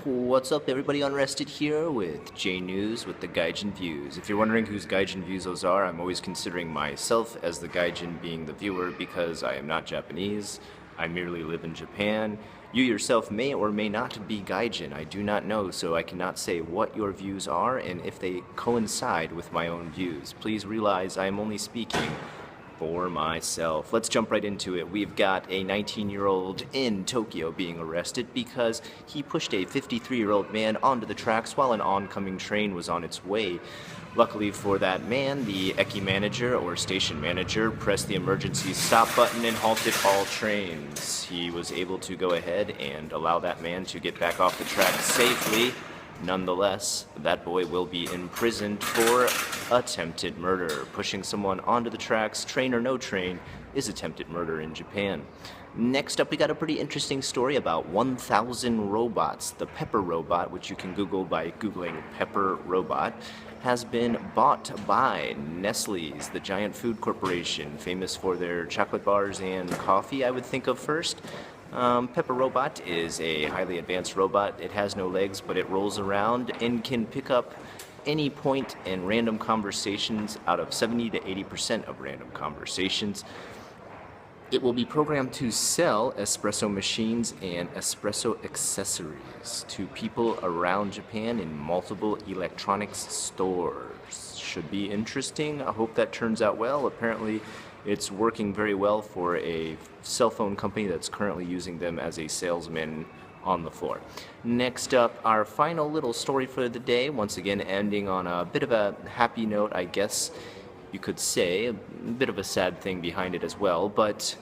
What's up, everybody? Unrested here with J News with the Gaijin Views. If you're wondering whose Gaijin Views those are, I'm always considering myself as the Gaijin, being the viewer, because I am not Japanese. I merely live in Japan. You yourself may or may not be Gaijin. I do not know, so I cannot say what your views are and if they coincide with my own views. Please realize I am only speaking for myself. Let's jump right into it. We've got a 19-year-old in Tokyo being arrested because he pushed a 53-year-old man onto the tracks while an oncoming train was on its way. Luckily for that man, the Eki manager or station manager pressed the emergency stop button and halted all trains. He was able to go ahead and allow that man to get back off the track safely. Nonetheless, that boy will be imprisoned for attempted murder. Pushing someone onto the tracks, train or no train, is attempted murder in Japan. Next up, we got a pretty interesting story about 1,000 robots. The Pepper robot, which you can Google by Googling Pepper robot, has been bought by Nestle's, the giant food corporation, famous for their chocolate bars and coffee, I would think of first. Pepper Robot is a highly advanced robot. It has no legs, but it rolls around and can pick up any point in random conversations out of 70 to 80% of random conversations. It will be programmed to sell espresso machines and espresso accessories to people around Japan in multiple electronics stores. Should be interesting. I hope that turns out well. Apparently, it's working very well for a cell phone company that's currently using them as a salesman on the floor. Next up, our final little story for the day, once again ending on a bit of a happy note, I guess you could say, a bit of a sad thing behind it as well, but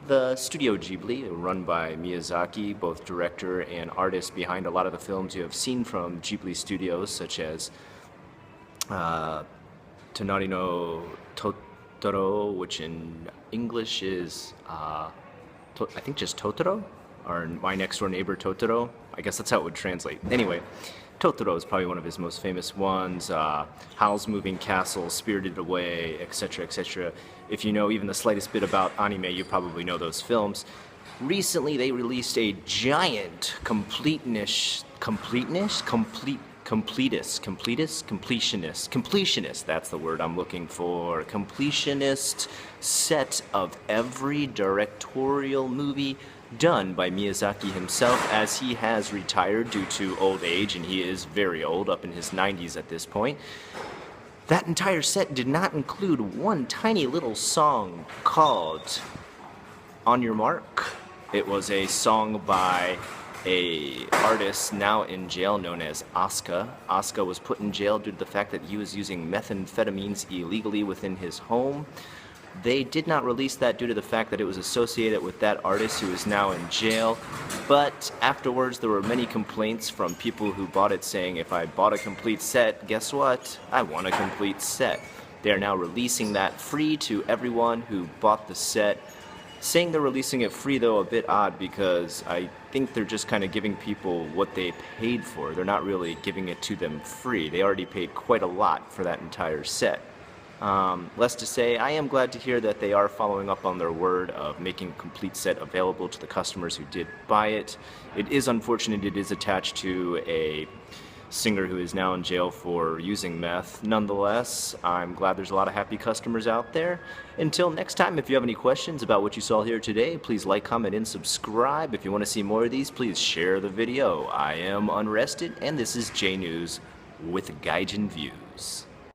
the Studio Ghibli, run by Miyazaki, both director and artist behind a lot of the films you have seen from Ghibli Studios, such as Tonari no Totoro, which in English is, I think just Totoro, or My Next Door Neighbor Totoro. I guess that's how it would translate. Anyway, Totoro is probably one of his most famous ones. Howl's Moving Castle, Spirited Away, etc., etc. If you know even the slightest bit about anime, you probably know those films. Recently, they released a giant completionist, that's the word I'm looking for, completionist set of every directorial movie done by Miyazaki himself, as he has retired due to old age, and he is very old, up in his 90s at this point. That entire set did not include one tiny little song called On Your Mark. It was a song by a artist now in jail known as Asuka. Asuka was put in jail due to the fact that he was using methamphetamines illegally within his home. They did not release that due to the fact that it was associated with that artist who is now in jail, but afterwards there were many complaints from people who bought it saying, if I bought a complete set, guess what? I want a complete set. They are now releasing that free to everyone who bought the set. Saying they're releasing it free, though, a bit odd, because I think they're just kind of giving people what they paid for. They're not really giving it to them free. They already paid quite a lot for that entire set. Less to say, I am glad to hear that they are following up on their word of making a complete set available to the customers who did buy it. It is unfortunate it is attached to a singer who is now in jail for using meth. Nonetheless, I'm glad there's a lot of happy customers out there. Until next time, if you have any questions about what you saw here today, please like, comment, and subscribe. If you want to see more of these, please share the video. I am Unrested, and this is J News with Gaijin Views.